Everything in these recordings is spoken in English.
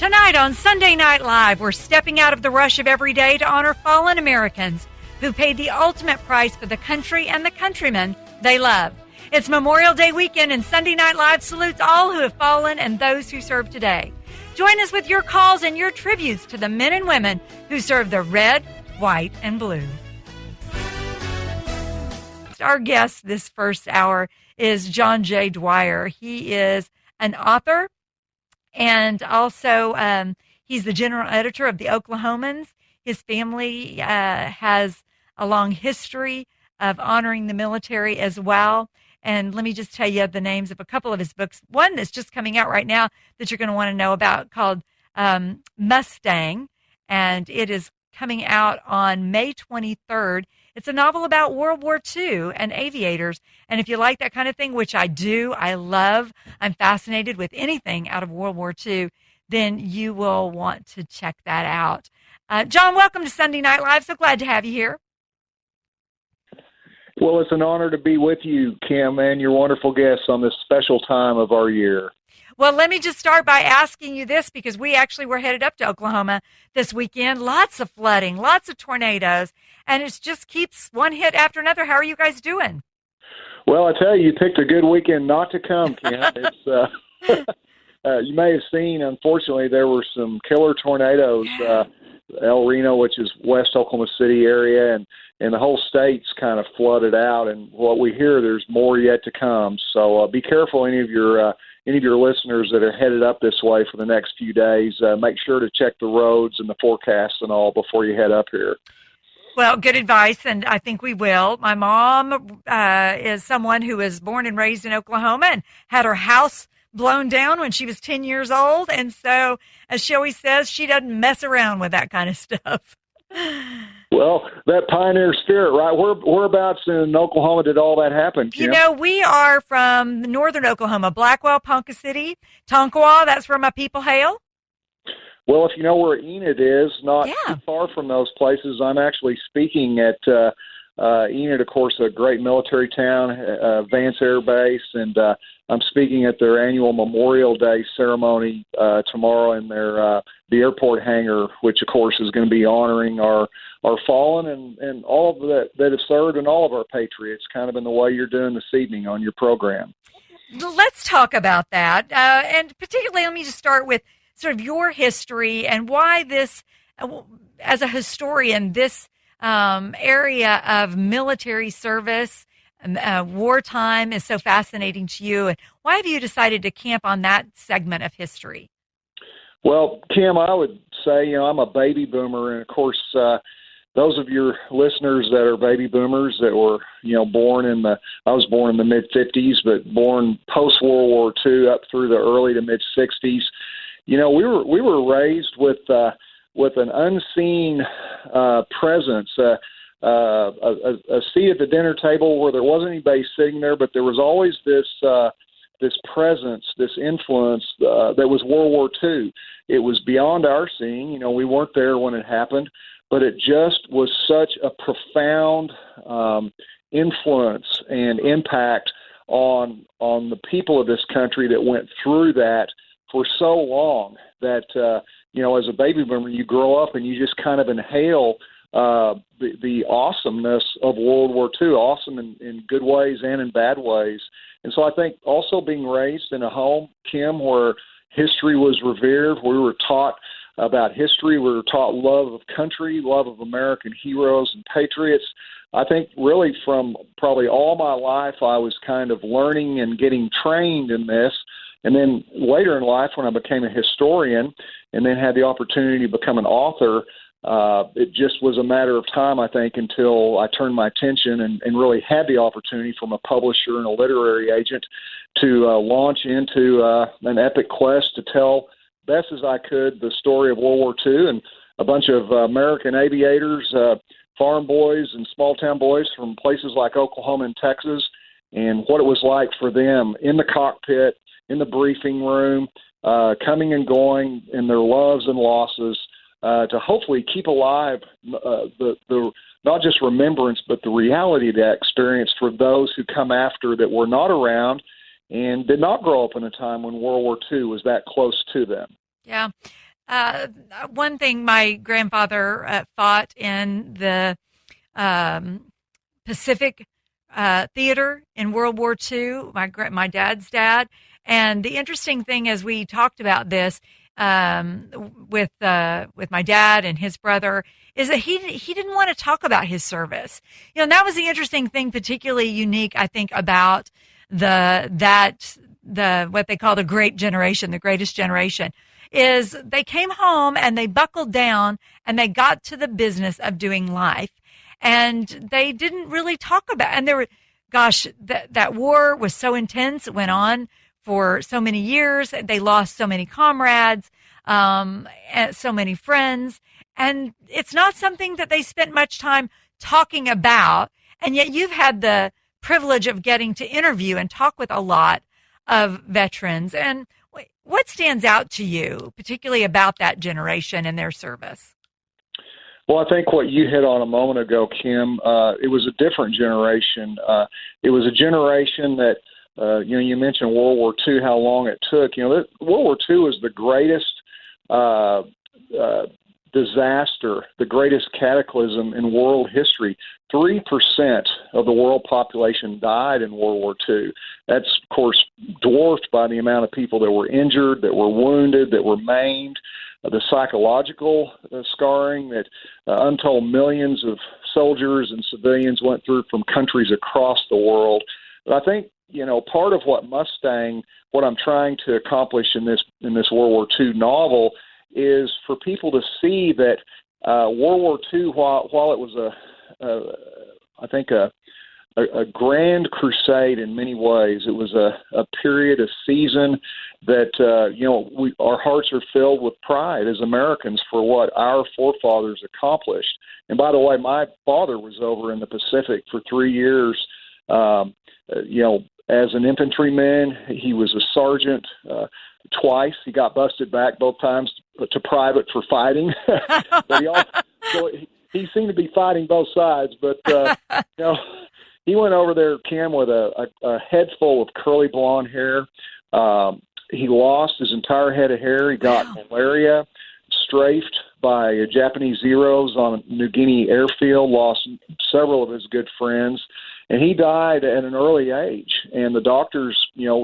Tonight on Sunday Night Live, we're stepping out of the rush of every day to honor fallen Americans who paid the ultimate price for the country and the countrymen they love. It's Memorial Day weekend, and Sunday Night Live salutes all who have fallen and those who serve today. Join us with your calls and your tributes to the men and women who serve the red, white, and blue. Our guest this first hour is John J. Dwyer. He is an author, and also he's the general editor of the Oklahomans. His family has a long history of honoring the military as well. And let me just tell you the names of a couple of his books. One that's just coming out right now that you're going to want to know about, called MUSTANG, and it is coming out on May 23rd. It's a novel about World War II and aviators. And if you like that kind of thing, which I do, I love, I'm fascinated with anything out of World War II, then you will want to check that out. John, welcome to Sunday Night Live. So glad to have you here. Well, it's an honor to be with you, Kim, and your wonderful guests on this special time of our year. Well, let me just start by asking you this, because we actually were headed up to Oklahoma this weekend. Lots of flooding, lots of tornadoes, and it just keeps one hit after another. How are you guys doing? Well, I tell you, you picked a good weekend not to come, Kim. It's, you may have seen, unfortunately, there were some killer tornadoes, El Reno, which is West Oklahoma City area, and the whole state's kind of flooded out. And what we hear, there's more yet to come. So be careful, any of your listeners that are headed up this way for the next few days. Make sure to check the roads and the forecasts and all before you head up here. Well, good advice, and I think we will. My mom is someone who was born and raised in Oklahoma and had her house blown down when she was 10 years old. And so, as she always says, she doesn't mess around with that kind of stuff. Well, that pioneer spirit, right? Whereabouts in Oklahoma did all that happen, Kim? You know, we are from northern Oklahoma, Blackwell, Ponca City, Tonkawa. That's where my people hail. Well, if you know where Enid is, not too far from those places, I'm actually speaking at Enid, of course, a great military town, Vance Air Base, and I'm speaking at their annual Memorial Day ceremony tomorrow in the airport hangar, which, of course, is going to be honoring our fallen and all of that have served and all of our patriots, kind of in the way you're doing this evening on your program. Let's talk about that, and particularly let me just start with sort of your history and why this, as a historian, this area of military service, wartime is so fascinating to you. And why have you decided to camp on that segment of history? Well, Kim, I would say, I'm a baby boomer. And, of course, those of your listeners that are baby boomers that were, I was born in the mid-'50s, but born post-World War II up through the early to mid-'60s. We were raised with an unseen presence, a seat at the dinner table where there wasn't anybody sitting there, but there was always this presence, this influence that was World War II. It was beyond our seeing. We weren't there when it happened, but it just was such a profound influence and impact on the people of this country that went through that for so long that, as a baby boomer, you grow up and you just kind of inhale the awesomeness of World War II, awesome in good ways and in bad ways. And so I think also being raised in a home, Kim, where history was revered, we were taught about history, we were taught love of country, love of American heroes and patriots. I think really from probably all my life, I was kind of learning and getting trained in this. And then later in life, when I became a historian and then had the opportunity to become an author, it just was a matter of time, I think, until I turned my attention and really had the opportunity from a publisher and a literary agent to launch into an epic quest to tell best as I could the story of World War II and a bunch of American aviators, farm boys and small-town boys from places like Oklahoma and Texas, and what it was like for them in the cockpit, in the briefing room, coming and going in their loves and losses, to hopefully keep alive the not just remembrance, but the reality of that experience for those who come after that were not around and did not grow up in a time when World War II was that close to them. Yeah. Uh, One thing, my grandfather fought in the um, Pacific Theater in World War II. My dad's dad, and the interesting thing as we talked about this with my dad and his brother is that he didn't want to talk about his service. You know, and that was the interesting thing, particularly unique, I think, about the what they call the Great Generation, the Greatest Generation, is they came home and they buckled down and they got to the business of doing life, and they didn't really talk about. And there were, gosh, that war was so intense. It went on for so many years. They lost so many comrades, and so many friends, and it's not something that they spent much time talking about. And yet, you've had the privilege of getting to interview and talk with a lot of veterans. And what stands out to you, particularly about that generation and their service? Well, I think what you hit on a moment ago, Kim, it was a different generation. It was a generation that, you mentioned World War II, how long it took. World War II was the greatest disaster, the greatest cataclysm in world history. 3% of the world population died in World War II. That's, of course, dwarfed by the amount of people that were injured, that were wounded, that were maimed, the psychological scarring that untold millions of soldiers and civilians went through from countries across the world. But I think, part of what MUSTANG, what I'm trying to accomplish in this World War II novel, is for people to see that World War II, while it was I think a grand crusade in many ways, it was a period, a season that our hearts are filled with pride as Americans for what our forefathers accomplished. And by the way, my father was over in the Pacific for 3 years. As an infantryman, he was a sergeant twice. He got busted back both times to private for fighting. But he seemed to be fighting both sides. But he went over there, Kim, with a head full of curly blonde hair. He lost his entire head of hair. He got malaria, strafed by Japanese Zeros on a New Guinea airfield, lost several of his good friends. And he died at an early age, and the doctors,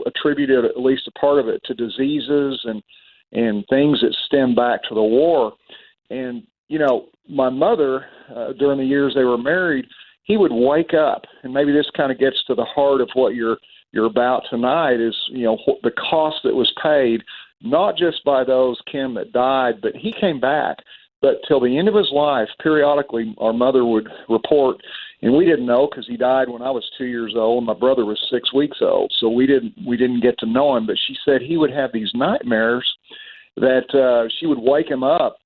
attributed at least a part of it to diseases and things that stem back to the war. And, my mother, during the years they were married, he would wake up, and maybe this kind of gets to the heart of what you're about tonight is, the cost that was paid, not just by those, Kim, that died, but he came back. But till the end of his life, periodically, our mother would report, and we didn't know because he died when I was 2 years old, and my brother was 6 weeks old, so we didn't get to know him. But she said he would have these nightmares that she would wake him up.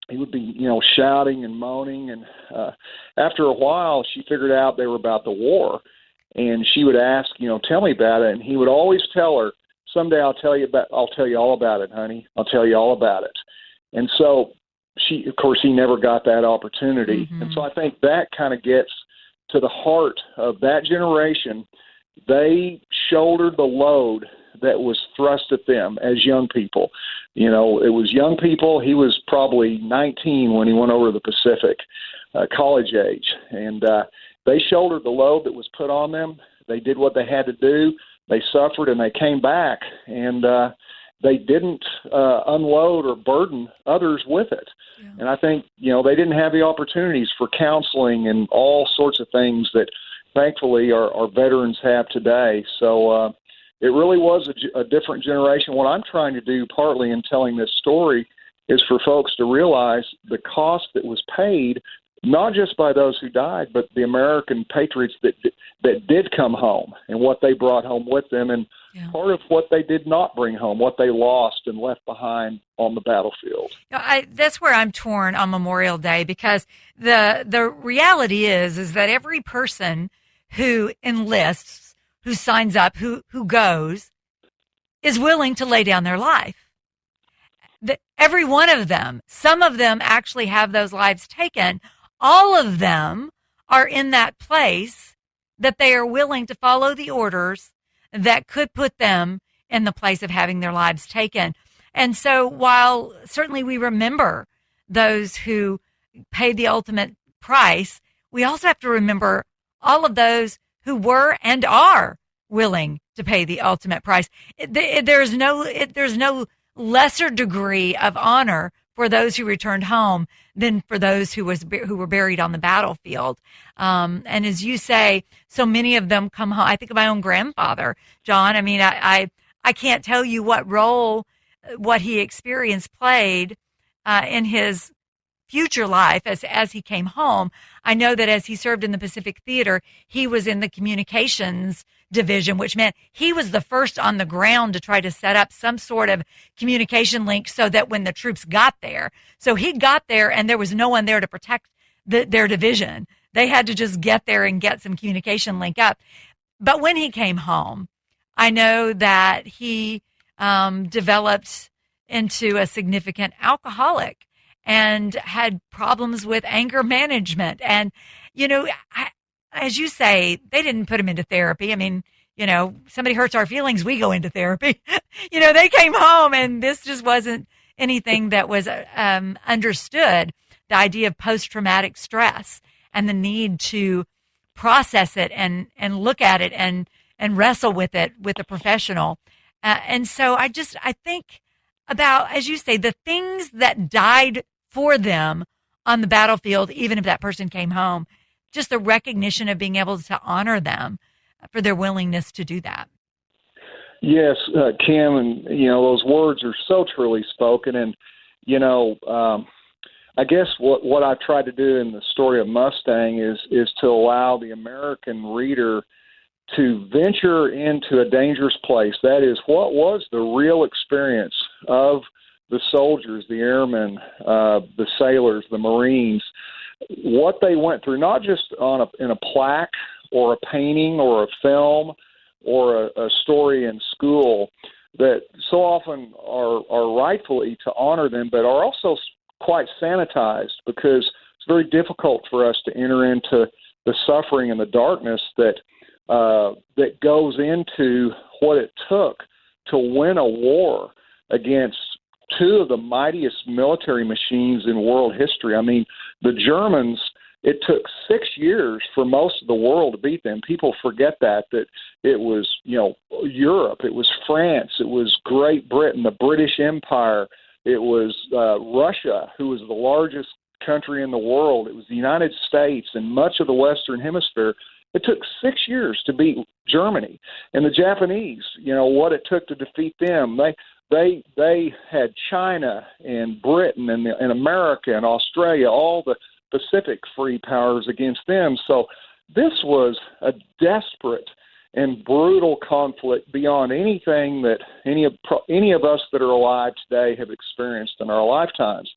He would be, shouting and moaning, and after a while, she figured out they were about the war, and she would ask, tell me about it, and he would always tell her, someday I'll tell you all about it, honey. I'll tell you all about it. And so of course, he never got that opportunity. Mm-hmm. And so I think that kind of gets to the heart of that generation. They shouldered the load that was thrust at them as young people. It was young people. He was probably 19 when he went over to the Pacific, college age. And they shouldered the load that was put on them. They did what they had to do. They suffered, and they came back. And they didn't unload or burden others with it. Yeah. And I think, they didn't have the opportunities for counseling and all sorts of things that, thankfully, our veterans have today. So it really was a different generation. What I'm trying to do, partly in telling this story, is for folks to realize the cost that was paid, not just by those who died, but the American patriots that did come home and what they brought home with them, and part of what they did not bring home, what they lost and left behind on the battlefield. That's where I'm torn on Memorial Day, because the reality is that every person who enlists, who signs up, who goes, is willing to lay down their life. Every one of them, some of them actually have those lives taken. All of them are in that place that they are willing to follow the orders that could put them in the place of having their lives taken. And so while certainly we remember those who paid the ultimate price, we also have to remember all of those who were and are willing to pay the ultimate price. There's no lesser degree of honor for those who returned home than for those who were buried on the battlefield. And as you say, so many of them come home. I think of my own grandfather, John. I mean, I can't tell you what role what he experienced played in his future life as he came home. I know that as he served in the Pacific Theater, he was in the communications division, which meant he was the first on the ground to try to set up some sort of communication link so that when the troops got there, so he got there and there was no one there to protect their division. They had to just get there and get some communication link up. But when he came home, I know that he developed into a significant alcoholic and had problems with anger management. And, as you say, they didn't put him into therapy. I mean, somebody hurts our feelings, we go into therapy. They came home and this just wasn't anything that was understood. The idea of post-traumatic stress and the need to process it and look at it and wrestle with it with a professional. And so I think about, as you say, the things that died for them on the battlefield, even if that person came home, just the recognition of being able to honor them for their willingness to do that. Yes, Kim, and those words are so truly spoken. And I guess what I tried to do in the story of Mustang is to allow the American reader to venture into a dangerous place. That is, what was the real experience of the soldiers, the airmen, the sailors, the Marines, what they went through, not just in a plaque or a painting or a film or a story in school that so often are rightfully to honor them, but are also quite sanitized because it's very difficult for us to enter into the suffering and the darkness that goes into what it took to win a war against two of the mightiest military machines in world history. I mean, the Germans, it took 6 years for most of the world to beat them. People forget that it was, Europe, it was France, it was Great Britain, the British Empire, it was Russia, who was the largest country in the world. It was the United States and much of the Western Hemisphere. It took 6 years to beat Germany. And the Japanese, what it took to defeat them, they had China and Britain and America and Australia, all the Pacific free powers against them. So this was a desperate and brutal conflict beyond anything that any of us that are alive today have experienced in our lifetimes.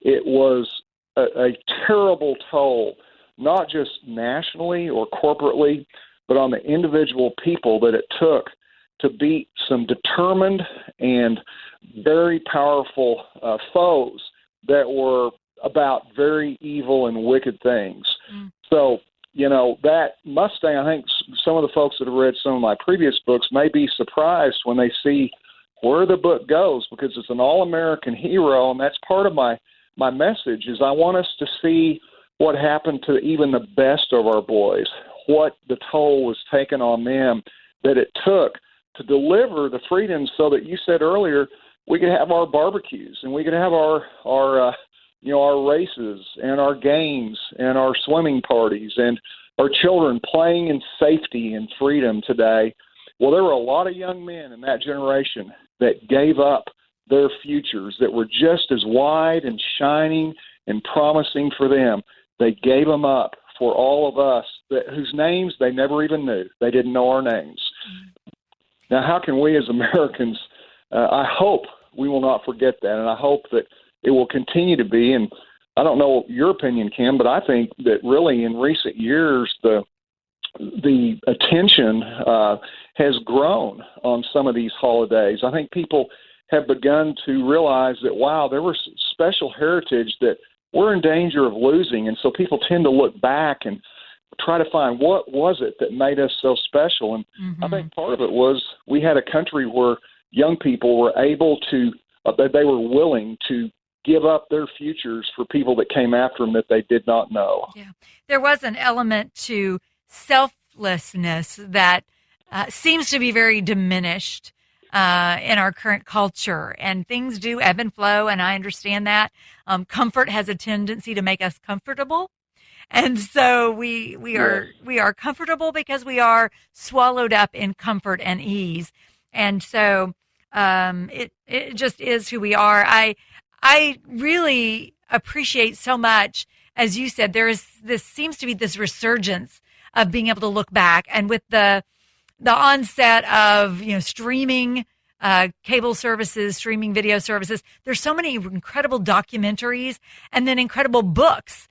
It was a terrible toll, not just nationally or corporately, but on the individual people that it took to beat some determined and very powerful foes that were about very evil and wicked things. Mm. So, that Mustang, I think some of the folks that have read some of my previous books may be surprised when they see where the book goes, because it's an all-American hero, and that's part of my message is I want us to see what happened to even the best of our boys, what the toll was taken on them, that it took to deliver the freedoms so that you said earlier we could have our barbecues and we could have our races and our games and our swimming parties and our children playing in safety and freedom today. Well, there were a lot of young men in that generation that gave up their futures that were just as wide and shining and promising for them. They gave them up for all of us whose names they never even knew. They didn't know our names. Mm-hmm. Now, how can we as Americans, I hope we will not forget that, and I hope that it will continue to be, and I don't know your opinion, Kim, but I think that really in recent years the attention has grown on some of these holidays. I think people have begun to realize that, wow, there was special heritage that we're in danger of losing, and so people tend to look back and try to find what was it that made us so special. And I think part of it was we had a country where young people were able to that they were willing to give up their futures for people that came after them that they did not know. Yeah. There was an element to selflessness that seems to be very diminished in our current culture. And things do ebb and flow, and I understand that. Comfort has a tendency to make us comfortable. And so we are comfortable because we are swallowed up in comfort and ease. And so it just is who we are. I really appreciate so much, as you said, seems to be this resurgence of being able to look back, and with the onset of streaming cable services, streaming video services, there's so many incredible documentaries and then incredible books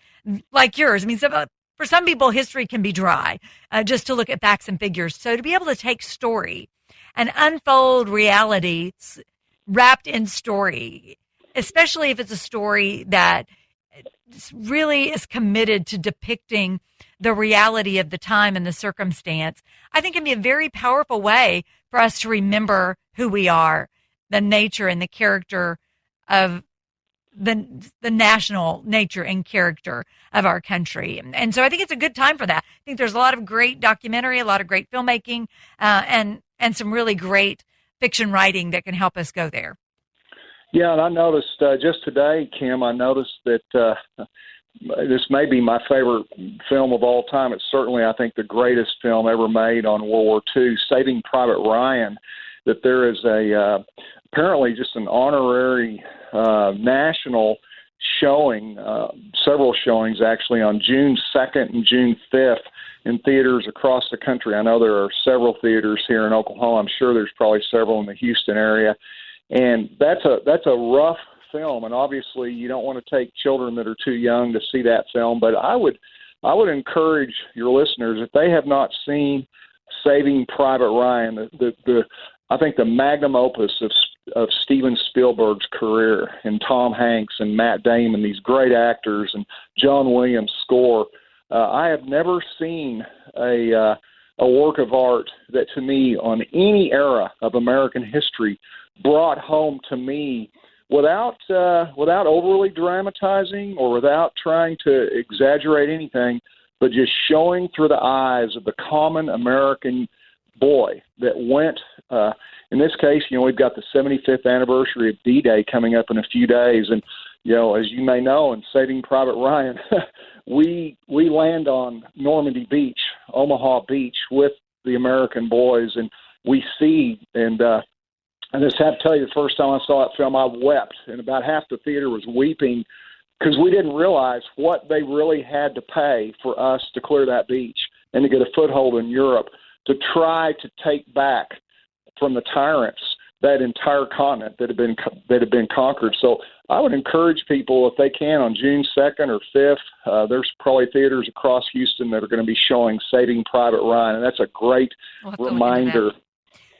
like yours. I mean, for some people, history can be dry, just to look at facts and figures. So to be able to take story and unfold reality wrapped in story, especially if it's a story that really is committed to depicting the reality of the time and the circumstance, I think can be a very powerful way for us to remember who we are, the nature and the character of the national nature and character of our country. And so I think it's a good time for that. I think there's a lot of great documentary, a lot of great filmmaking, and some really great fiction writing that can help us go there. Yeah, and I noticed just today, Kim, I noticed that this may be my favorite film of all time. It's certainly, I think, the greatest film ever made on World War II, Saving Private Ryan, that there is apparently just an honorary national showing, several showings actually, on June 2nd and June 5th in theaters across the country. I know there are several theaters here in Oklahoma. I'm sure there's probably several in the Houston area. And that's a rough film, and obviously you don't want to take children that are too young to see that film. But I would encourage your listeners, if they have not seen Saving Private Ryan, I think the magnum opus of Steven Spielberg's career, and Tom Hanks and Matt Damon, these great actors, and John Williams' score. I have never seen a work of art that, to me, on any era of American history, brought home to me without overly dramatizing or without trying to exaggerate anything, but just showing through the eyes of the common American boy that went. In this case, we've got the 75th anniversary of D-Day coming up in a few days, and as you may know, in Saving Private Ryan, we land on Normandy Beach, Omaha Beach, with the American boys, and we see and. I just have to tell you, the first time I saw that film, I wept, and about half the theater was weeping because we didn't realize what they really had to pay for us to clear that beach and to get a foothold in Europe, to try to take back from the tyrants that entire continent that had been conquered. So I would encourage people, if they can, on June 2nd or 5th, there's probably theaters across Houston that are going to be showing Saving Private Ryan, and that's a great reminder.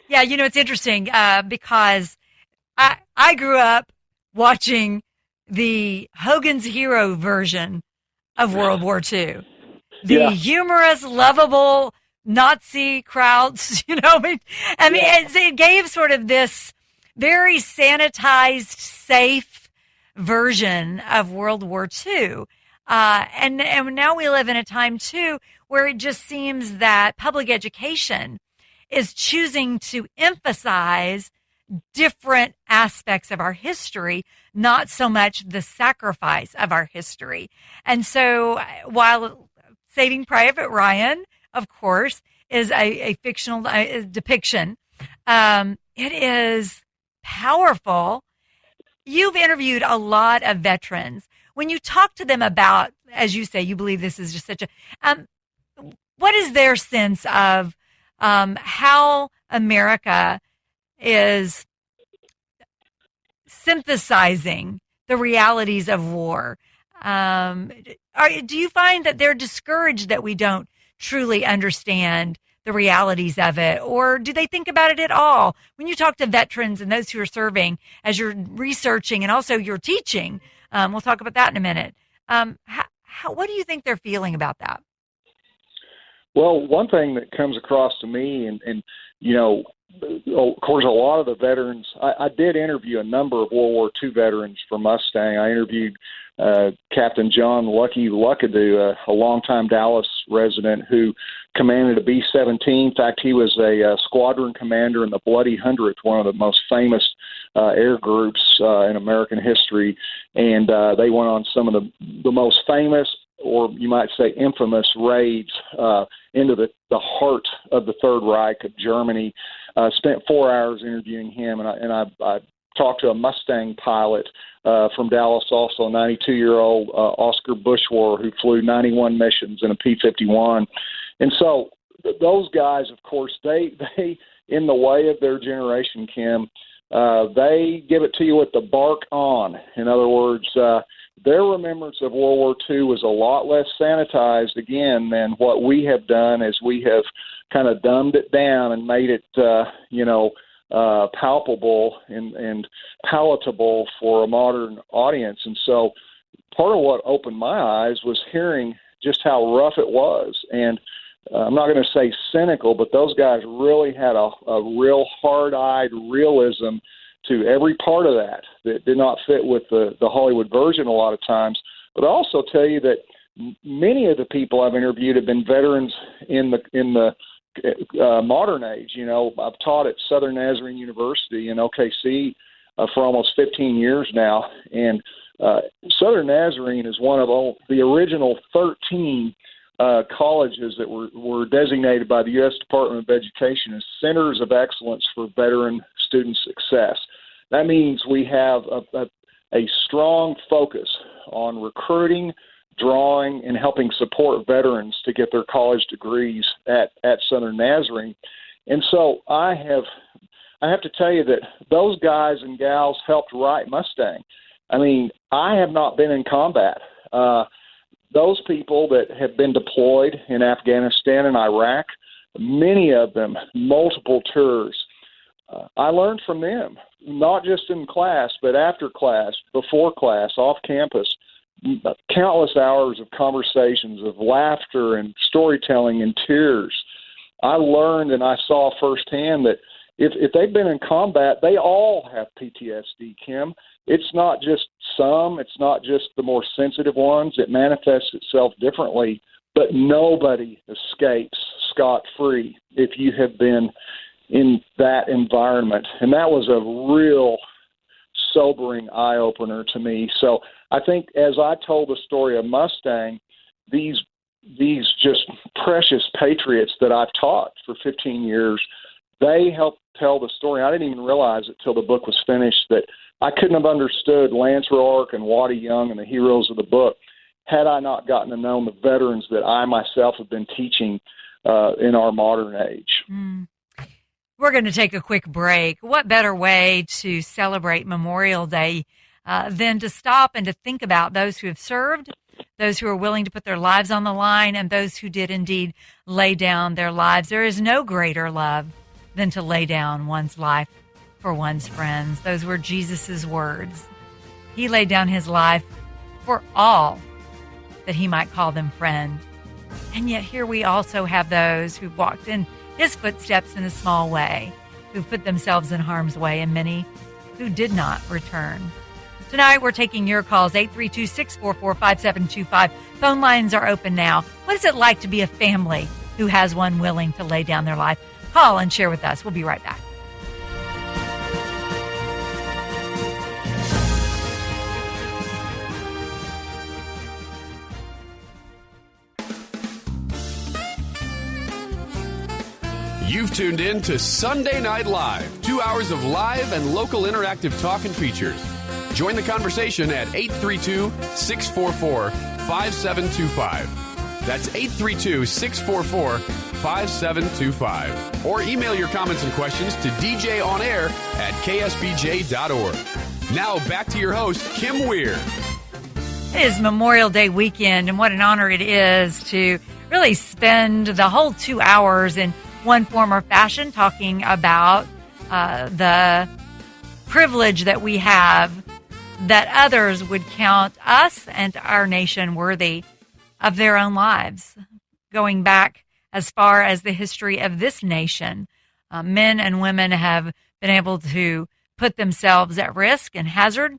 Yeah, it's interesting because I grew up watching the Hogan's Hero version of World War II. The humorous, lovable Nazi crowds, it gave sort of this very sanitized, safe version of World War II. And now we live in a time, too, where it just seems that public education is choosing to emphasize different aspects of our history, not so much the sacrifice of our history. And so while Saving Private Ryan, of course, is a fictional depiction, it is powerful. You've interviewed a lot of veterans. When you talk to them about, as you say, you believe this is just such a, what is their sense of how America is synthesizing the realities of war? Do you find that they're discouraged that we don't truly understand the realities of it, or do they think about it at all? When you talk to veterans and those who are serving, as you're researching and also you're teaching, we'll talk about that in a minute. What do you think they're feeling about that? Well, one thing that comes across to me, and of course, a lot of the veterans, I did interview a number of World War II veterans for Mustang. I interviewed Captain John Lucky Luckadoo, a longtime Dallas resident who commanded a B-17. In fact, he was a squadron commander in the Bloody Hundredth, one of the most famous air groups in American history. And they went on some of the most famous, or you might say infamous, raids into the heart of the Third Reich of Germany. Spent 4 hours interviewing him, and I talked to a Mustang pilot from Dallas, also a 92-year-old Oscar Bushwar, who flew 91 missions in a P-51. And so those guys, of course, they in the way of their generation, Kim, they give it to you with the bark on. In other words, their remembrance of World War II was a lot less sanitized, again, than what we have done, as we have kind of dumbed it down and made it, palpable and palatable for a modern audience. And so part of what opened my eyes was hearing just how rough it was. And I'm not going to say cynical, but those guys really had a real hard-eyed realism to every part of that did not fit with the Hollywood version a lot of times. But I also tell you that many of the people I've interviewed have been veterans in the modern age. You know, I've taught at Southern Nazarene University in OKC for almost 15 years now, and Southern Nazarene is one of the original 13 colleges that were designated by the U.S. Department of Education as centers of excellence for veteran student success. That means we have a strong focus on recruiting, drawing, and helping support veterans to get their college degrees at Southern Nazarene. And so I have to tell you that those guys and gals helped write Mustang. I mean, I have not been in combat. Those people that have been deployed in Afghanistan and Iraq, many of them, multiple tours, I learned from them, not just in class, but after class, before class, off campus, countless hours of conversations, of laughter and storytelling and tears. I learned and I saw firsthand that if they've been in combat, they all have PTSD, Kim. It's not just some, it's not just the more sensitive ones. It manifests itself differently, but nobody escapes scot-free if you have been in that environment. And that was a real sobering eye-opener to me. So I think as I told the story of Mustang, these just precious patriots that I've taught for 15 years, they helped tell the story. I didn't even realize it till the book was finished that I couldn't have understood Lance Rourke and Waddy Young and the heroes of the book had I not gotten to know the veterans that I myself have been teaching in our modern age. Mm. We're going to take a quick break. What better way to celebrate Memorial Day than to stop and to think about those who have served, those who are willing to put their lives on the line, and those who did indeed lay down their lives. There is no greater love than to lay down one's life for one's friends. Those were Jesus's words. He laid down his life for all that he might call them friend. And yet here we also have those who walked in his footsteps in a small way, who put themselves in harm's way, and many who did not return. Tonight, we're taking your calls, 832-644-5725. Phone lines are open now. What is it like to be a family who has one willing to lay down their life? Call and share with us. We'll be right back. You've tuned in to Sunday Night Live, 2 hours of live and local interactive talk and features. Join the conversation at 832-644-5725. That's 832-644-5725. Or email your comments and questions to djonair@ksbj.org. Now back to your host, Kim Wier. It is Memorial Day weekend, and what an honor it is to really spend the whole 2 hours in one form or fashion talking about the privilege that we have that others would count us and our nation worthy of their own lives. Going back as far as the history of this nation, Men and women have been able to put themselves at risk and hazard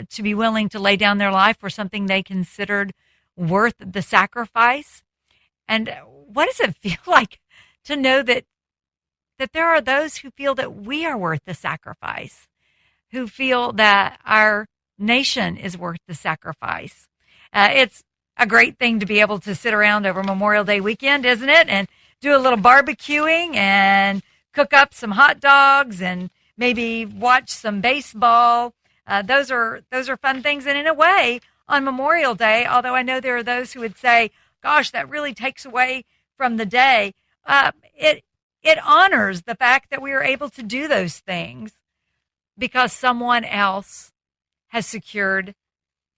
to be willing to lay down their life for something they considered worth the sacrifice. And what does it feel like to know that there are those who feel that we are worth the sacrifice, who feel that our nation is worth the sacrifice? It's a great thing to be able to sit around over Memorial Day weekend, isn't it? And do a little barbecuing and cook up some hot dogs and maybe watch some baseball. Those are fun things. And in a way, on Memorial Day, although I know there are those who would say, gosh, that really takes away from the day, it honors the fact that we are able to do those things because someone else has secured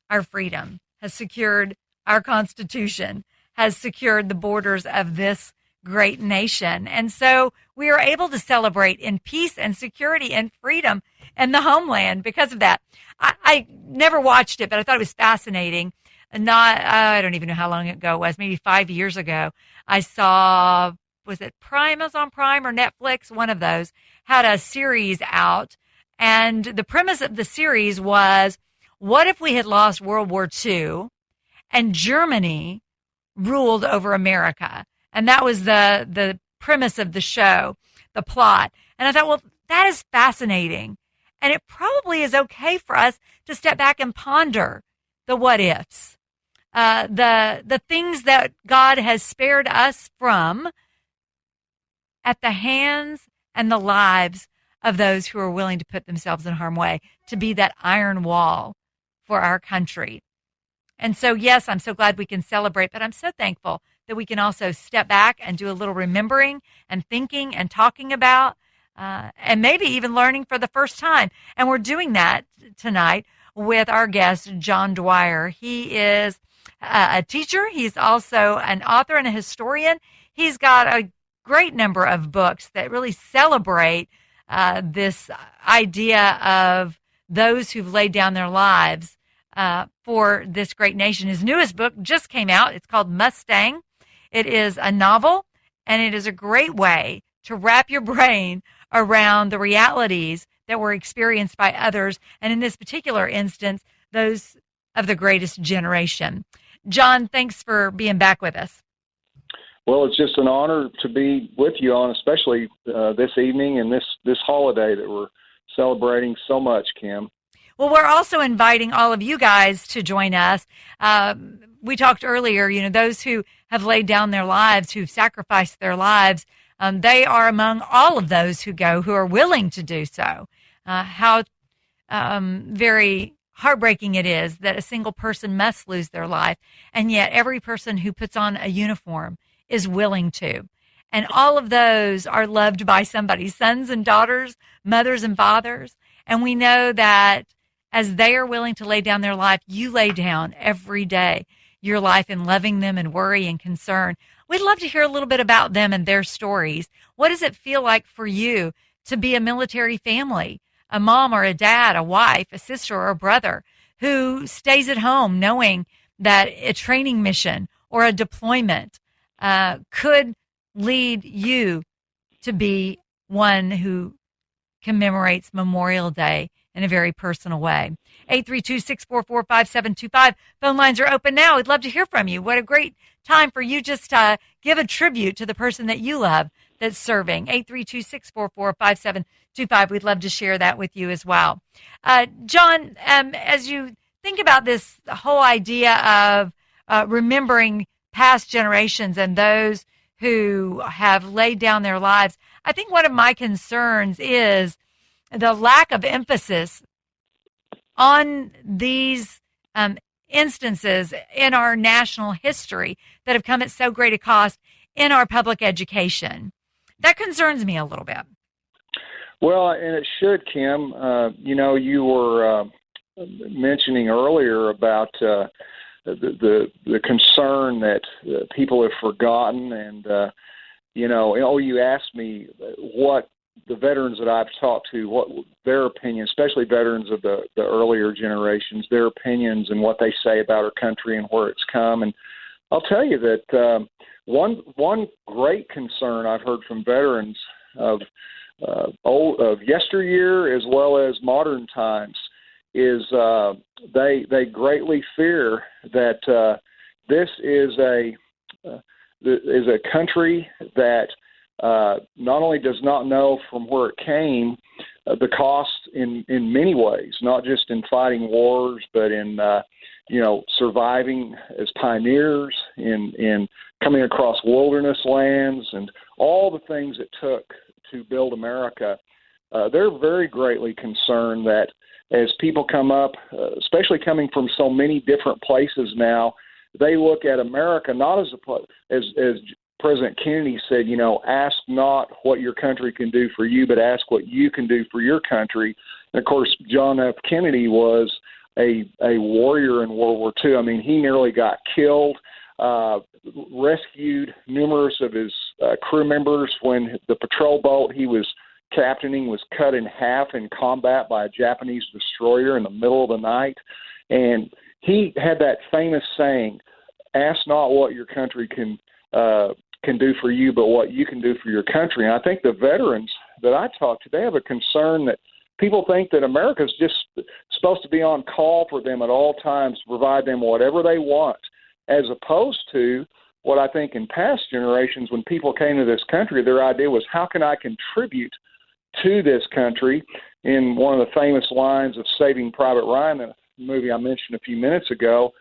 our freedom, has secured our Constitution, has secured the borders of this great nation. And so we are able to celebrate in peace and security and freedom in the homeland because of that. I never watched it, but I thought it was fascinating. I don't even know how long ago it was, maybe 5 years ago. I saw, was it Amazon Prime or Netflix? One of those had a series out. And the premise of the series was, what if we had lost World War II and Germany ruled over America? And that was the premise of the show, the plot. And I thought, well, that is fascinating. And it probably is okay for us to step back and ponder the what ifs, the things that God has spared us from at the hands and the lives of those who are willing to put themselves in harm's way, to be that iron wall for our country. And so, yes, I'm so glad we can celebrate, but I'm so thankful that we can also step back and do a little remembering and thinking and talking about, and maybe even learning for the first time. And we're doing that tonight with our guest, John Dwyer. He is a teacher. He's also an author and a historian. He's got a great number of books that really celebrate this idea of those who've laid down their lives for this great nation. His newest book just came out. It's called Mustang. It is a novel, and it is a great way to wrap your brain around the realities that were experienced by others, and in this particular instance, those of the greatest generation. John, thanks for being back with us. Well, it's just an honor to be with you on, especially this evening and this holiday that we're celebrating so much, Kim. Well, we're also inviting all of you guys to join us. We talked earlier, those who have laid down their lives, who've sacrificed their lives, they are among all of those who are willing to do so. How very heartbreaking it is that a single person must lose their life, and yet every person who puts on a uniform is willing to. And all of those are loved by somebody, sons and daughters, mothers and fathers. And we know that as they are willing to lay down their life, you lay down every day your life in loving them and worry and concern. We'd love to hear a little bit about them and their stories. What does it feel like for you to be a military family, a mom or a dad, a wife, a sister or a brother who stays at home knowing that a training mission or a deployment could lead you to be one who commemorates Memorial Day in a very personal way? 832-644-5725. Phone lines are open now. We'd love to hear from you. What a great time for you just to give a tribute to the person that you love that's serving. 832-644-5725. We'd love to share that with you as well. John, as you think about this whole idea of remembering past generations and those who have laid down their lives, I think one of my concerns is the lack of emphasis on these instances in our national history that have come at so great a cost in our public education. That concerns me a little bit. Well, and it should, Kim. You were mentioning earlier about the concern that people have forgotten, and you asked me what the veterans that I've talked to, what their opinion, especially veterans of the earlier generations, their opinions and what they say about our country and where it's come. And I'll tell you that one great concern I've heard from veterans of yesteryear as well as modern times is they greatly fear that this is a country that not only does not know from where it came, the cost in many ways, not just in fighting wars, but in surviving as pioneers, in coming across wilderness lands, and all the things it took to build America. They're very greatly concerned that as people come up, especially coming from so many different places now, they look at America not as as President Kennedy said, ask not what your country can do for you, but ask what you can do for your country. And of course, John F. Kennedy was a warrior in World War II. I mean, he nearly got killed, rescued numerous of his crew members when the patrol boat he was captaining was cut in half in combat by a Japanese destroyer in the middle of the night. And he had that famous saying, ask not what your country can do for you, but what you can do for your country. And I think the veterans that I talk to, they have a concern that people think that America's just supposed to be on call for them at all times to provide them whatever they want, as opposed to what I think in past generations when people came to this country, their idea was, how can I contribute to this country? In one of the famous lines of Saving Private Ryan, the movie I mentioned a few minutes ago,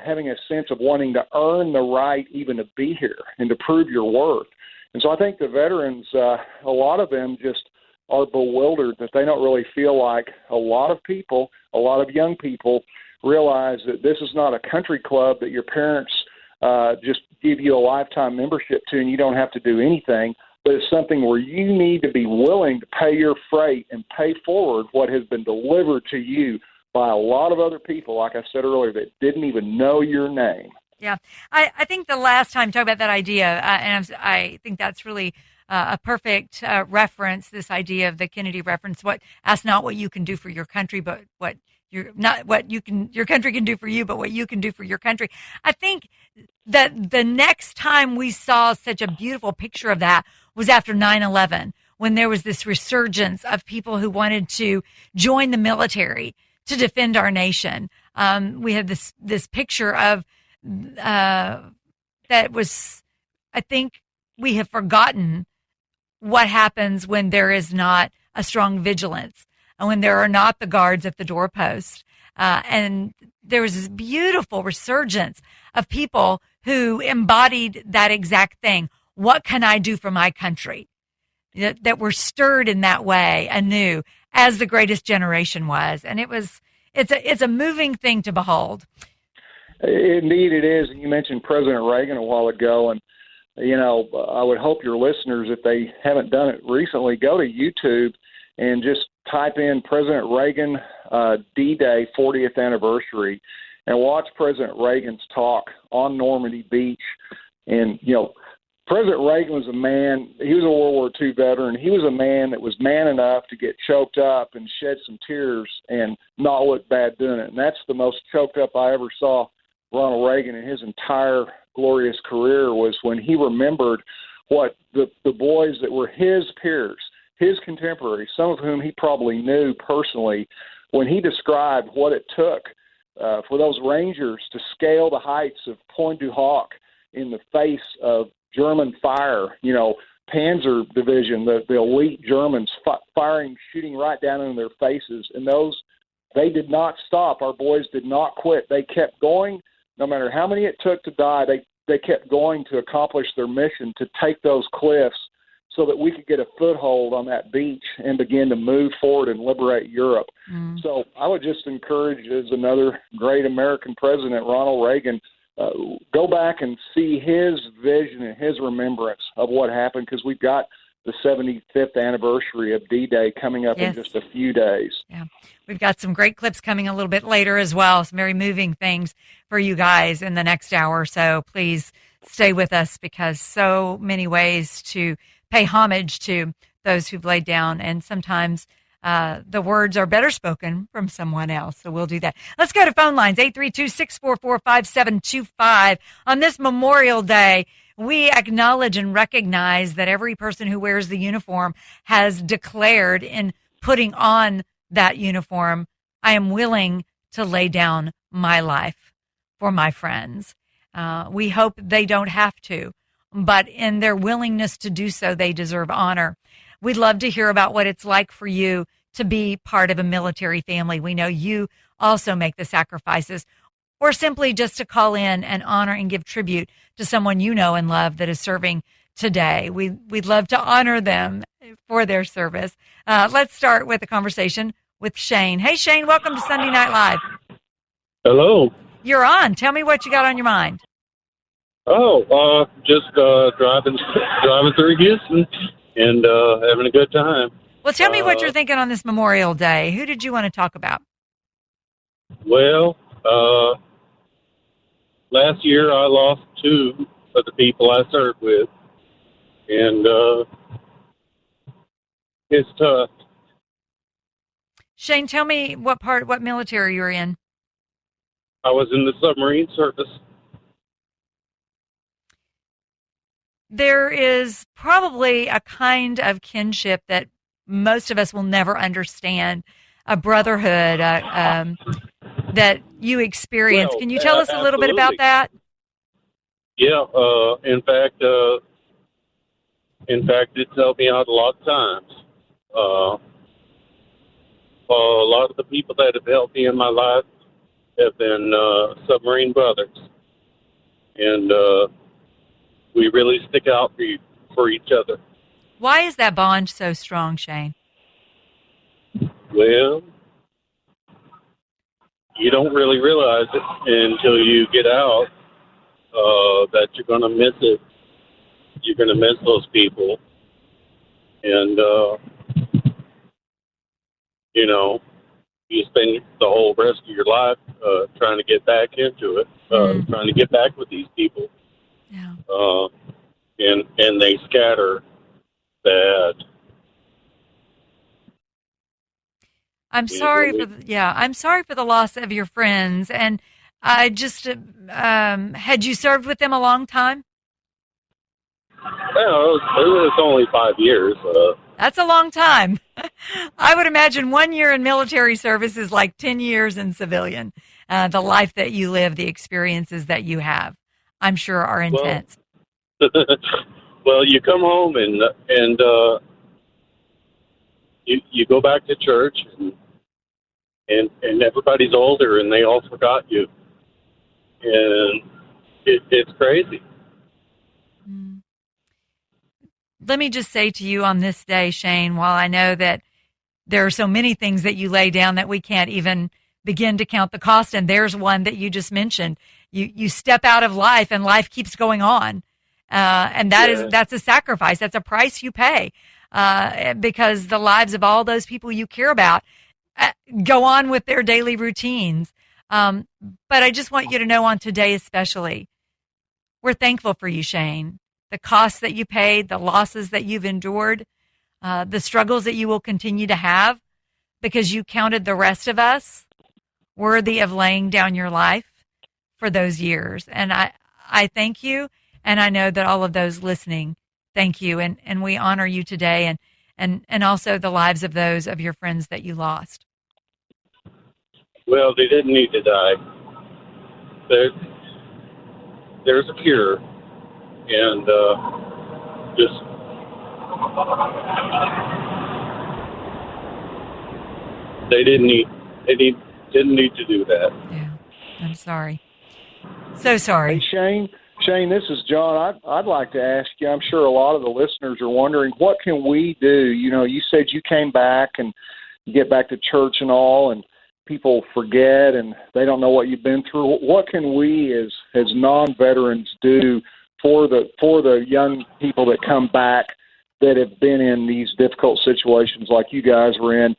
having a sense of wanting to earn the right even to be here and to prove your worth. And so I think the veterans, a lot of them just are bewildered that they don't really feel like a lot of people, a lot of young people realize that this is not a country club that your parents just give you a lifetime membership to and you don't have to do anything, but it's something where you need to be willing to pay your freight and pay forward what has been delivered to you by a lot of other people, like I said earlier, that didn't even know your name. Yeah. I think the last time talk about that idea, and I think that's really a perfect reference, this idea of the Kennedy reference, ask not what you can do for your country, but what your country can do for you, but what you can do for your country. I think that the next time we saw such a beautiful picture of that was after 9/11, when there was this resurgence of people who wanted to join the military to defend our nation. We had this picture of that was, I think we have forgotten what happens when there is not a strong vigilance and when there are not the guards at the doorpost. And there was this beautiful resurgence of people who embodied that exact thing. What can I do for my country? That were stirred in that way anew, as the greatest generation was. And it's a moving thing to behold. Indeed it is. You mentioned President Reagan a while ago, and I would hope your listeners, if they haven't done it recently, go to YouTube and just type in President Reagan D-Day 40th anniversary and watch President Reagan's talk on Normandy Beach. And President Reagan was a man, he was a World War II veteran. He was a man that was man enough to get choked up and shed some tears and not look bad doing it. And that's the most choked up I ever saw Ronald Reagan in his entire glorious career, was when he remembered what the boys that were his peers, his contemporaries, some of whom he probably knew personally, when he described what it took for those Rangers to scale the heights of Pointe du Hoc in the face of German fire, Panzer Division, the elite Germans firing, shooting right down in their faces. And they did not stop. Our boys did not quit. They kept going. No matter how many it took to die, they kept going to accomplish their mission, to take those cliffs so that we could get a foothold on that beach and begin to move forward and liberate Europe. Mm. So I would just encourage, as another great American president, Ronald Reagan, go back and see his vision and his remembrance of what happened, because we've got the 75th anniversary of D-Day coming up in just a few days. Yeah, we've got some great clips coming a little bit later as well, some very moving things for you guys in the next hour. So please stay with us, because so many ways to pay homage to those who've laid down, and sometimes the words are better spoken from someone else. So we'll do that. Let's go to phone lines, 832-644-5725. On this Memorial Day, we acknowledge and recognize that every person who wears the uniform has declared in putting on that uniform, I am willing to lay down my life for my friends. We hope they don't have to, but in their willingness to do so, they deserve honor. We'd love to hear about what it's like for you to be part of a military family. We know you also make the sacrifices, or simply just to call in and honor and give tribute to someone you know and love that is serving today. We'd love to honor them for their service. Let's start with a conversation with Shane. Hey, Shane, welcome to Sunday Night Live. Hello. You're on. Tell me what you got on your mind. Just driving through Houston and having a good time. Well, tell me what you're thinking on this Memorial Day. Who did you want to talk about? Well, last year I lost two of the people I served with, and it's tough. Shane, tell me what military you're in. I was in the submarine service. There is probably a kind of kinship that most of us will never understand, a brotherhood that you experience. Well, Can you tell us a little bit about absolutely. that? Yeah. In fact, it's helped me out a lot of times. A lot of the people that have helped me in my life have been submarine brothers, and we really stick out for each other. Why is that bond so strong, Shane? Well, you don't really realize it until you get out that you're going to miss it. You're going to miss those people, and you spend the whole rest of your life trying to get back into it, trying to get back with these people. Yeah. And they scatter bad. I'm sorry for the loss of your friends. And I just had you served with them a long time? Well, it was only 5 years. That's a long time. I would imagine 1 year in military service is like 10 years in civilian. The life that you live, the experiences that you have, I'm sure are intense. Well, you come home and you go back to church and everybody's older and they all forgot you, and it's crazy. Let me just say to you on this day, Shane, while I know that there are so many things that you lay down that we can't even begin to count the cost, and there's one that you just mentioned. You step out of life and life keeps going on. And that's a sacrifice. That's a price you pay, because the lives of all those people you care about go on with their daily routines. But I just want you to know on today especially, we're thankful for you, Shane. The costs that you paid, the losses that you've endured, the struggles that you will continue to have, because you counted the rest of us worthy of laying down your life for those years. And I thank you. And I know that all of those listening, thank you. And we honor you today, and also the lives of those of your friends that you lost. Well, they didn't need to die. There's a cure, and they didn't need to do that. Yeah, I'm sorry. So sorry. Hey, Shane, this is John. I'd like to ask you, I'm sure a lot of the listeners are wondering, what can we do? You know, you said you came back and you get back to church and all, and people forget and they don't know what you've been through. What can we as non-veterans do for the young people that come back that have been in these difficult situations like you guys were in?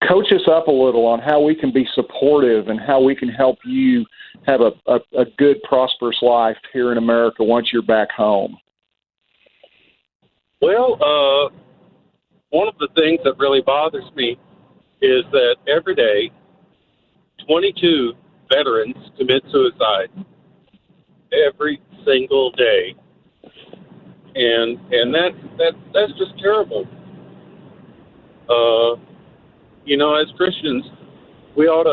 Coach us up a little on how we can be supportive and how we can help you have a good, prosperous life here in America once you're back home. Well, one of the things that really bothers me is that every day, 22 veterans commit suicide. Every single day. and that's just terrible. As Christians, we ought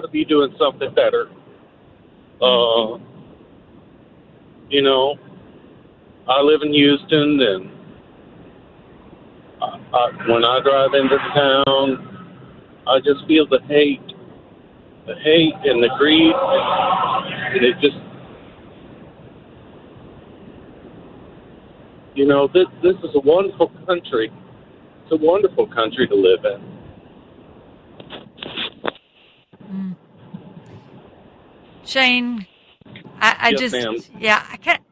to be doing something better. I live in Houston, and when I drive into town, I just feel the hate and the greed, and it just, this is a wonderful country. It's a wonderful country to live in. Shane, I Yes, ma'am.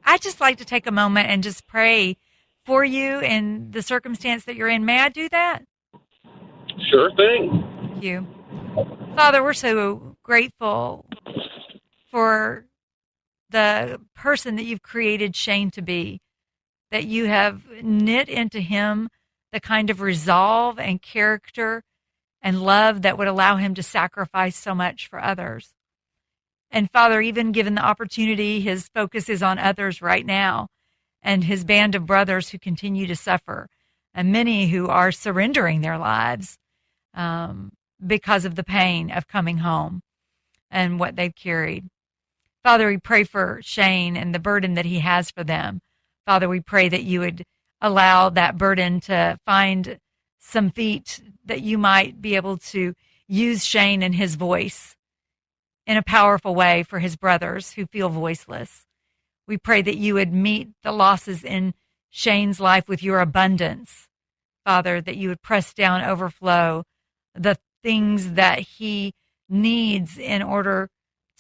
I just like to take a moment and just pray for you and the circumstance that you're in. May I do that? Sure thing. Thank you. Father, we're so grateful for the person that you've created Shane to be, that you have knit into him the kind of resolve and character and love that would allow him to sacrifice so much for others. And Father, even given the opportunity, his focus is on others right now and his band of brothers who continue to suffer, and many who are surrendering their lives because of the pain of coming home and what they've carried. Father, we pray for Shane and the burden that he has for them. Father, we pray that you would allow that burden to find some feet, that you might be able to use Shane and his voice in a powerful way for his brothers who feel voiceless. We pray that you would meet the losses in Shane's life with your abundance, Father, that you would press down, overflow the things that he needs in order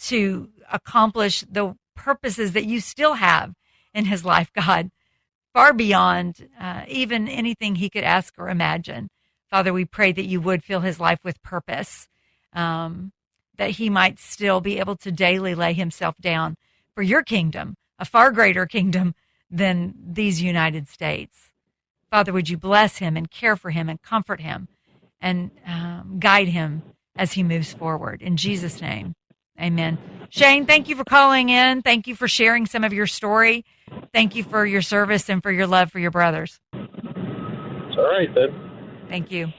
to accomplish the purposes that you still have in his life, God, far beyond even anything he could ask or imagine. Father, we pray that you would fill his life with purpose, that he might still be able to daily lay himself down for your kingdom, a far greater kingdom than these United States. Father, would you bless him and care for him and comfort him and guide him as he moves forward. In Jesus' name, amen. Shane, thank you for calling in. Thank you for sharing some of your story. Thank you for your service and for your love for your brothers. It's all right, then. Thank you.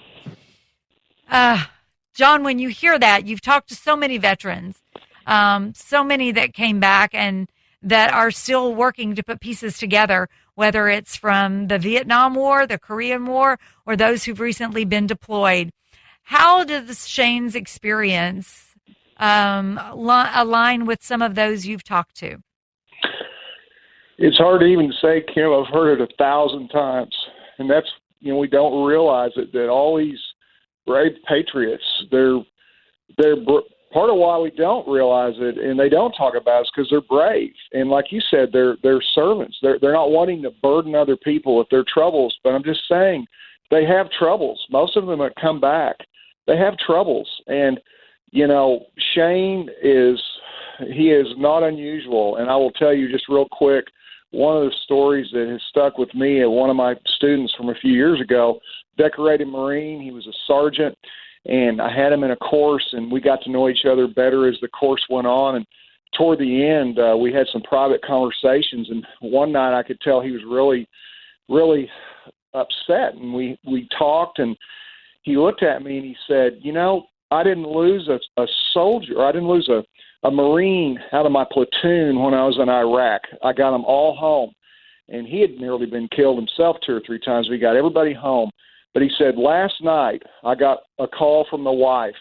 John, when you hear that, you've talked to so many veterans, so many that came back and that are still working to put pieces together, whether it's from the Vietnam War, the Korean War, or those who've recently been deployed. How does Shane's experience align with some of those you've talked to? It's hard to even say, Kim. I've heard it 1,000 times, and that's, we don't realize it, that all these brave patriots, they're part of why we don't realize it and they don't talk about it is because they're brave. And like you said, they're servants. They're not wanting to burden other people with their troubles. But I'm just saying, they have troubles. Most of them that come back, they have troubles. And Shane is not unusual. And I will tell you just real quick, one of the stories that has stuck with me, one of my students from a few years ago, decorated Marine. He was a sergeant, and I had him in a course, and we got to know each other better as the course went on. And toward the end, we had some private conversations, and one night I could tell he was really, really upset. And we talked, and he looked at me and he said, I didn't lose a soldier, or I didn't lose a Marine out of my platoon when I was in Iraq. I got them all home. And he had nearly been killed himself 2 or 3 times. We got everybody home. But he said, last night I got a call from the wife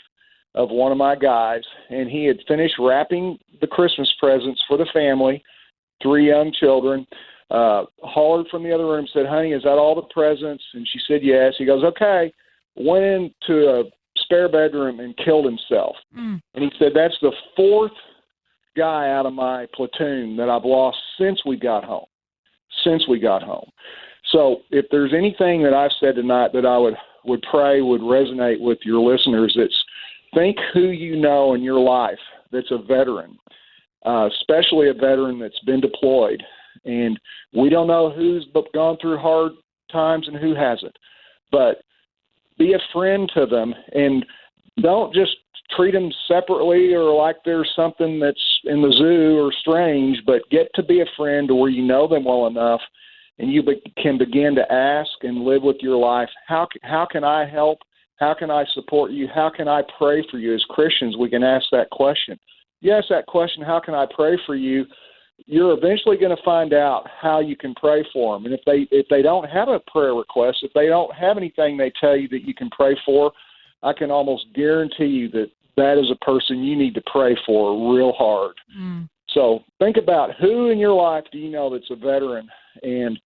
of one of my guys, and he had finished wrapping the Christmas presents for the family, 3 young children, hollered from the other room, said, honey, is that all the presents? And she said, yes. He goes, okay. Went into a spare bedroom and killed himself. And he said, that's the 4th guy out of my platoon that I've lost since we got home. So if there's anything that I've said tonight that I would pray would resonate with your listeners, it's think who you know in your life that's a veteran, especially a veteran that's been deployed. And we don't know who's gone through hard times and who hasn't. But be a friend to them, and don't just treat them separately or like there's something that's in the zoo or strange, but get to be a friend to where you know them well enough and you can begin to ask and live with your life. How can I help? How can I support you? How can I pray for you? As Christians, we can ask that question. You ask that question, how can I pray for you? You're eventually going to find out how you can pray for them. And if they don't have a prayer request, if they don't have anything they tell you that you can pray for, I can almost guarantee you that is a person you need to pray for real hard. So think about who in your life do you know that's a veteran, and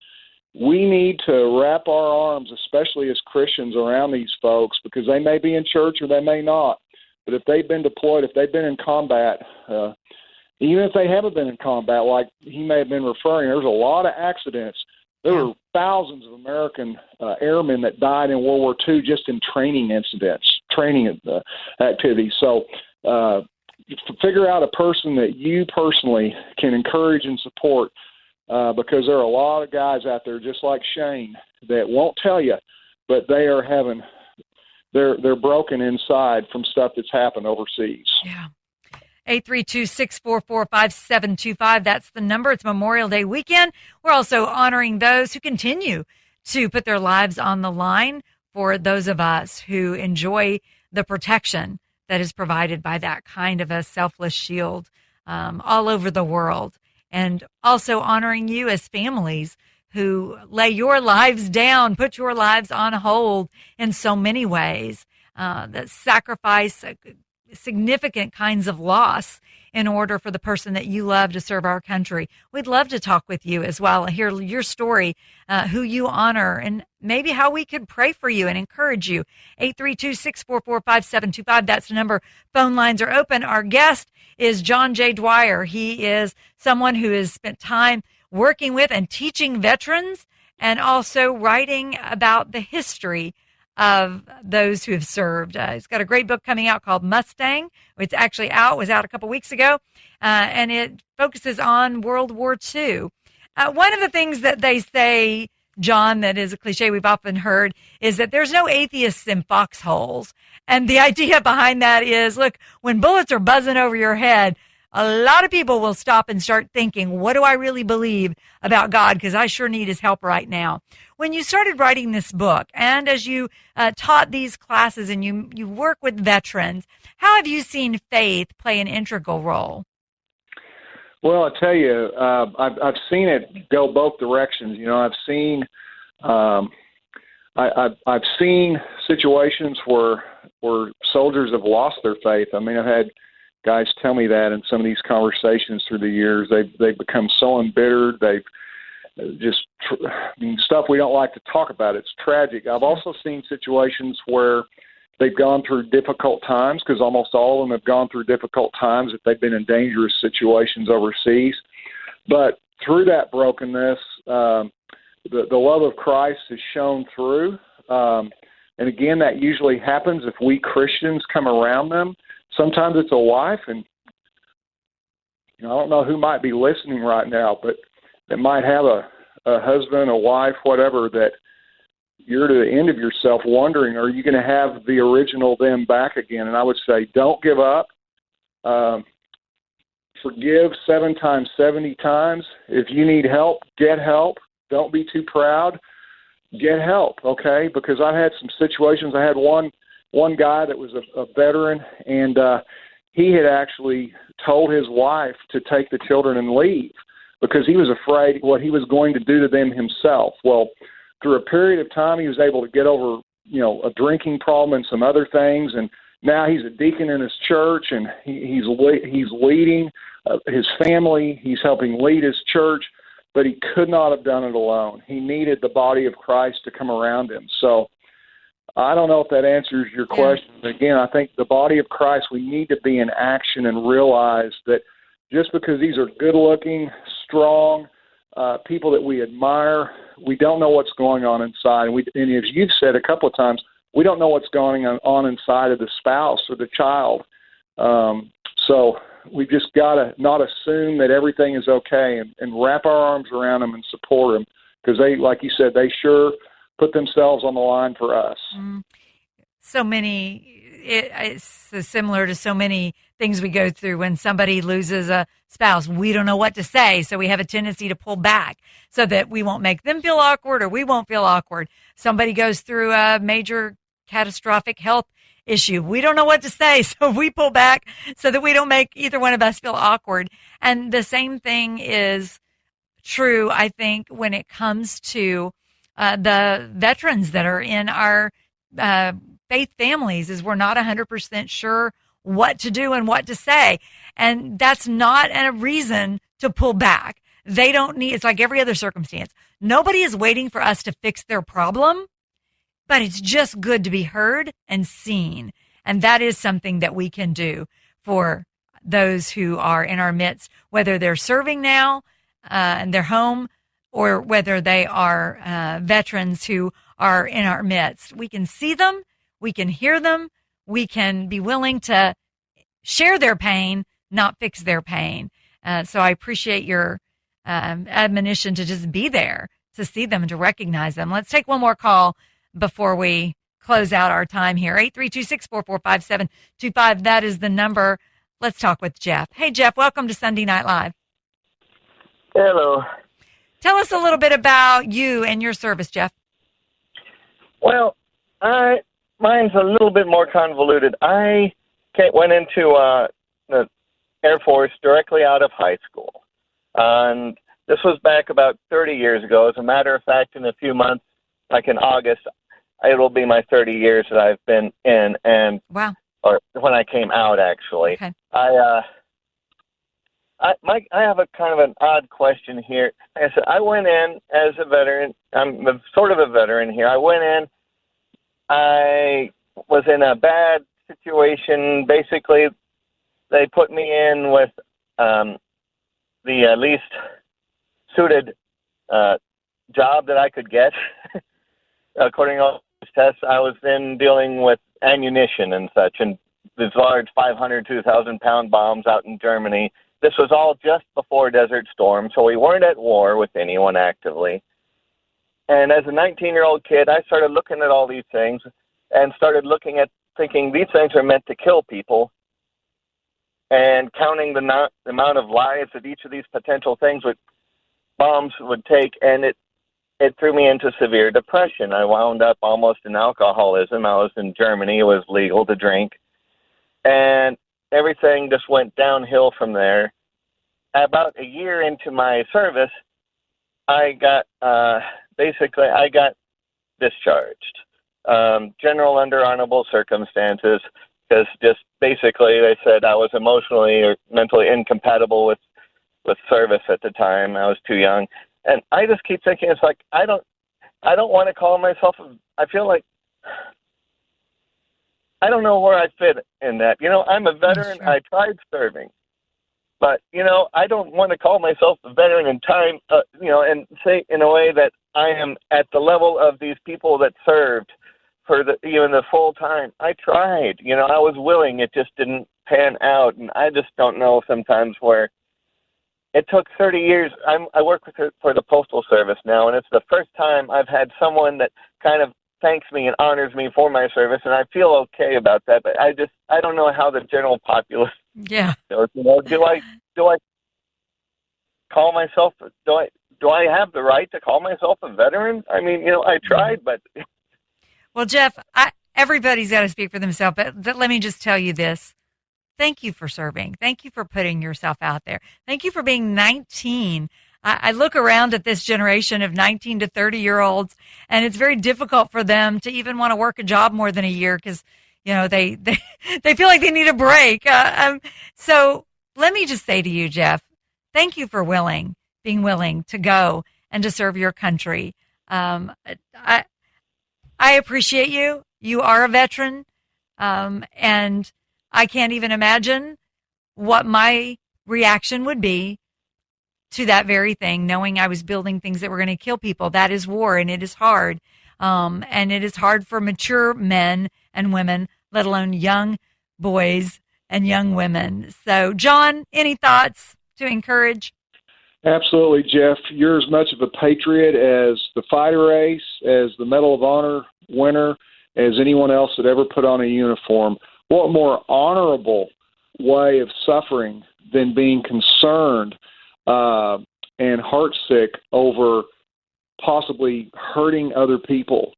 we need to wrap our arms, especially as Christians, around these folks because they may be in church or they may not. But if they've been deployed, if they've been in combat, even if they haven't been in combat, like he may have been referring, there's a lot of accidents. There were thousands of American airmen that died in World War II just in training incidents, training activities. So figure out a person that you personally can encourage and support because there are a lot of guys out there just like Shane that won't tell you, but they are they're broken inside from stuff that's happened overseas. Yeah. 832-644-5725. That's the number. It's Memorial Day weekend. We're also honoring those who continue to put their lives on the line for those of us who enjoy the protection that is provided by that kind of a selfless shield all over the world. And also honoring you as families who lay your lives down, put your lives on hold in so many ways, that sacrifice significant kinds of loss in order for the person that you love to serve our country. We'd love to talk with you as well and hear your story, who you honor, and maybe how we could pray for you and encourage you. 832-644-5725. That's the number. Phone lines are open. Our guest is John J. Dwyer. He is someone who has spent time working with and teaching veterans and also writing about the history of those who have served. He's got a great book coming out called Mustang. It's actually was out a couple weeks ago, and it focuses on World War II. One of the things that they say, John, that is a cliche we've often heard, is that there's no atheists in foxholes. And the idea behind that is, look, when bullets are buzzing over your head, a lot of people will stop and start thinking, what do I really believe about God? Because I sure need his help right now. When you started writing this book, and as you taught these classes and you work with veterans, how have you seen faith play an integral role? Well, I tell you, I've seen it go both directions. You know, I've seen situations where soldiers have lost their faith. I mean, I've had guys tell me that in some of these conversations through the years. They've become so embittered. They've just stuff we don't like to talk about. It's tragic. I've also seen situations where they've gone through difficult times, because almost all of them have gone through difficult times if they've been in dangerous situations overseas. But through that brokenness, the love of Christ has shown through. And again, that usually happens if we Christians come around them. Sometimes it's a wife, and I don't know who might be listening right now, but that might have a husband, a wife, whatever, that you're to the end of yourself wondering, are you going to have the original them back again? And I would say, don't give up. Forgive 7 times, 70 times. If you need help, get help. Don't be too proud. Get help, okay? Because I had some situations. I had one guy that was a veteran, and he had actually told his wife to take the children and leave because he was afraid what he was going to do to them himself. Well, through a period of time, he was able to get over, a drinking problem and some other things, and now he's a deacon in his church, and he's leading his family. He's helping lead his church, but he could not have done it alone. He needed the body of Christ to come around him. So I don't know if that answers your question. But again, I think the body of Christ, we need to be in action and realize that just because these are good-looking, strong people that we admire, we don't know what's going on inside. And as you've said a couple of times, we don't know what's going on inside of the spouse or the child. So we just got to not assume that everything is okay and wrap our arms around them and support them, because they, like you said, they sure put themselves on the line for us. So many it's similar to so many things we go through. When somebody loses a spouse, we don't know what to say, so we have a tendency to pull back so that we won't make them feel awkward or we won't feel awkward. Somebody goes through a major catastrophic health issue. We don't know what to say, so we pull back so that we don't make either one of us feel awkward. And the same thing is true, I think, when it comes to the veterans that are in our faith families, is we're not 100% sure what to do and what to say. And that's not a reason to pull back. They don't need, it's like every other circumstance. Nobody is waiting for us to fix their problem, but it's just good to be heard and seen. And that is something that we can do for those who are in our midst, whether they're serving now in their home or whether they are veterans who are in our midst. We can see them. We can hear them. We can be willing to share their pain, not fix their pain. So I appreciate your admonition to just be there, to see them, to recognize them. Let's take one more call before we close out our time here. 832-644-5725. That is the number. Let's talk with Jeff. Hey, Jeff, welcome to Sunday Night Live. Hello. Tell us a little bit about you and your service, Jeff. Well, mine's a little bit more convoluted. I went into the Air Force directly out of high school. And this was back about 30 years ago. As a matter of fact, in a few months, like in August, it will be my 30 years that I've been in. And wow. Or when I came out, actually. Okay. I have a kind of an odd question here. Like I said, I went in as a veteran. I'm sort of a veteran here. I went in. I was in a bad situation. Basically, they put me in with the least suited job that I could get. According to all these tests, I was then dealing with ammunition and such, and these large 500, 2,000-pound bombs out in Germany. This was all just before Desert Storm, so we weren't at war with anyone actively. And as a 19-year-old kid, I started looking at all these things and started looking at thinking these things are meant to kill people, and counting the amount of lives that each of these potential things bombs would take, and it threw me into severe depression. I wound up almost in alcoholism. I was in Germany. It was legal to drink. And everything just went downhill from there. About a year into my service, I got discharged. General under honorable circumstances, because just basically they said I was emotionally or mentally incompatible with service at the time. I was too young. And I just keep thinking, it's like, I don't want to call myself, I feel like, I don't know where I fit in that. You know, I'm a veteran. Sure. I tried serving. But, you know, I don't want to call myself a veteran in time, and say in a way that I am at the level of these people that served for even the full time. I tried. You know, I was willing. It just didn't pan out. And I just don't know sometimes where. It took 30 years. I work for the Postal Service now, and it's the first time I've had someone that kind of thanks me and honors me for my service, and I feel okay about that. But I don't know how the general populace. Yeah. You know, do I call myself? Do I have the right to call myself a veteran? I mean, you know, I tried, but. Well, Jeff, everybody's got to speak for themselves, but let me just tell you this. Thank you for serving. Thank you for putting yourself out there. Thank you for being 19. I look around at this generation of 19 to 30-year-olds, and it's very difficult for them to even want to work a job more than a year because, you know, they feel like they need a break. So let me just say to you, Jeff, thank you for being willing to go and to serve your country. I appreciate you. You are a veteran, and I can't even imagine what my reaction would be to that very thing, knowing I was building things that were going to kill people. That is war, and it is hard. And it is hard for mature men and women, let alone young boys and young women. So, John, any thoughts to encourage? Absolutely, Jeff. You're as much of a patriot as the fighter ace, as the Medal of Honor winner, as anyone else that ever put on a uniform. what more honorable way of suffering than being concerned and heartsick over possibly hurting other people.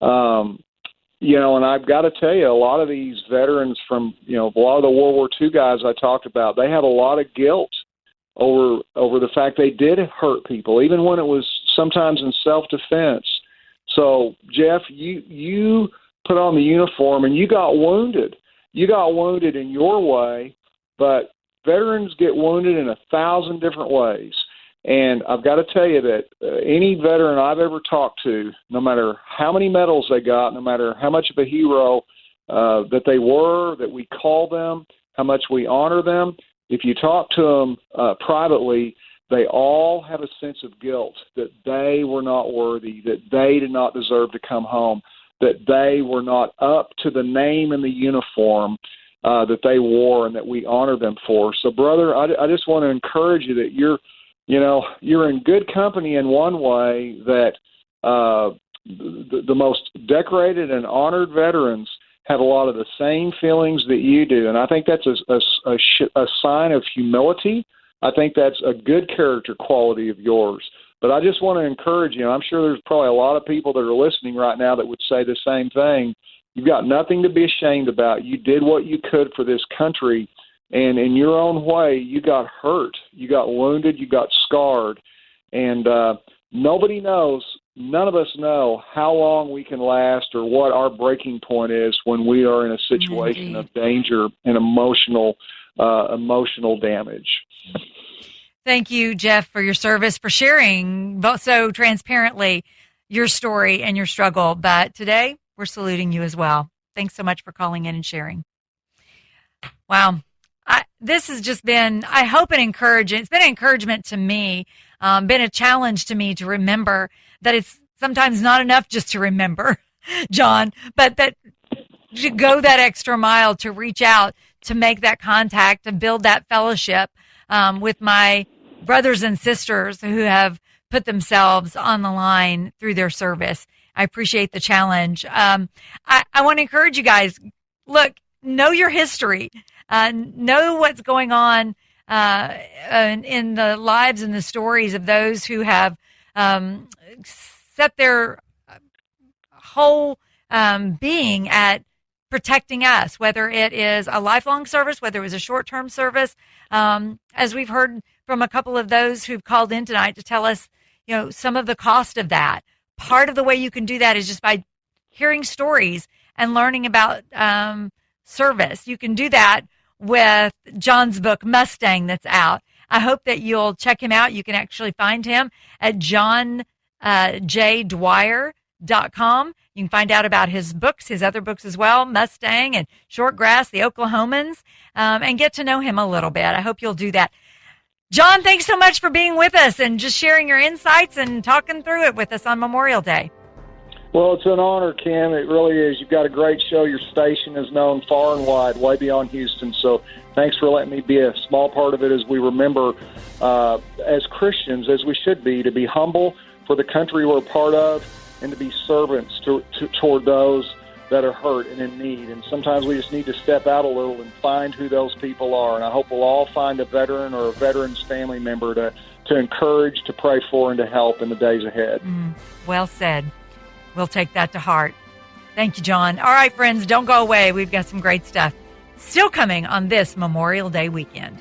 And I've got to tell you, a lot of these veterans from, a lot of the World War II guys I talked about, they had a lot of guilt over the fact they did hurt people, even when it was sometimes in self-defense. So, Jeff, you put on the uniform and you got wounded. You got wounded in your way, but veterans get wounded in 1,000 different ways. And I've got to tell you that any veteran I've ever talked to, no matter how many medals they got, no matter how much of a hero that they were, that we call them, how much we honor them, if you talk to them privately, they all have a sense of guilt that they were not worthy, that they did not deserve to come home, that they were not up to the name and the uniform that they wore and that we honor them for. So, brother, I just want to encourage you that you're in good company in one way, that the most decorated and honored veterans have a lot of the same feelings that you do. And I think that's a sign of humility. I think that's a good character quality of yours. But I just want to encourage you, and I'm sure there's probably a lot of people that are listening right now that would say the same thing. You've got nothing to be ashamed about. You did what you could for this country. And in your own way, you got hurt, you got wounded, you got scarred. And nobody knows, none of us know how long we can last or what our breaking point is when we are in a situation of danger and emotional damage. Thank you, Jeff, for your service, for sharing so transparently your story and your struggle. But today, we're saluting you as well. Thanks so much for calling in and sharing. Wow. This has just been, I hope, it's been an encouragement to me, been a challenge to me to remember that it's sometimes not enough just to remember, John, but that to go that extra mile, to reach out, to make that contact, to build that fellowship with my brothers and sisters who have put themselves on the line through their service. I appreciate the challenge. I want to encourage you guys, look, know your history. Know what's going on in the lives and the stories of those who have set their whole being at protecting us, whether it is a lifelong service, whether it was a short-term service, as we've heard from a couple of those who've called in tonight to tell us, some of the cost of that. Part of the way you can do that is just by hearing stories and learning about service. You can do that with John's book, Mustang, that's out. I hope that you'll check him out. You can actually find him at johnjdwyer.com. You can find out about his books, his other books as well, Mustang and Shortgrass, the Oklahomans, and get to know him a little bit. I hope you'll do that. John, thanks so much for being with us and just sharing your insights and talking through it with us on Memorial Day. Well, it's an honor, Kim. It really is. You've got a great show. Your station is known far and wide, way beyond Houston. So thanks for letting me be a small part of it as we remember, as Christians, as we should be, to be humble for the country we're part of and to be servants toward those that are hurt and in need. And sometimes we just need to step out a little and find who those people are. And I hope we'll all find a veteran or a veteran's family member to encourage, to pray for, and to help in the days ahead. Well said. We'll take that to heart. Thank you, John. All right, friends, don't go away. We've got some great stuff still coming on this Memorial Day weekend.